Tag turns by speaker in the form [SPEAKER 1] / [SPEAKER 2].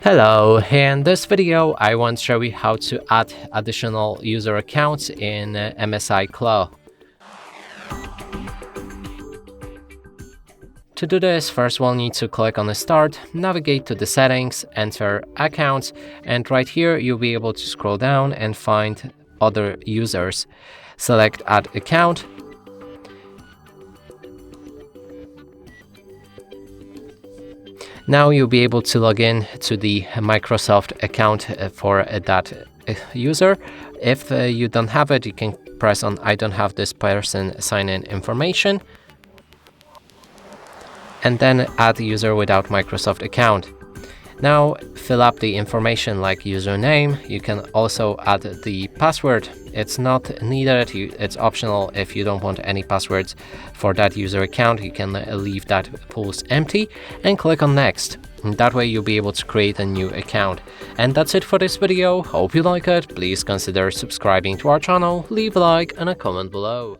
[SPEAKER 1] Hello, in this video I want to show you how to add additional user accounts in MSI Claw. To do this, first we'll need to click on the Start, navigate to the Settings, enter Accounts, and right here you'll be able to scroll down and find Other Users. Select Add Account. Now you'll be able to log in to the Microsoft account for that user. If you don't have it, you can press on I don't have this person sign-in information and then add user without Microsoft account. Now fill up the information like username. You can also add the password. It's not needed, it's optional. If you don't want any passwords for that user account, you can leave that pulse empty and click on next. And that way you'll be able to create a new account. And that's it for this video. Hope you like it. Please consider subscribing to our channel, leave a like and a comment below.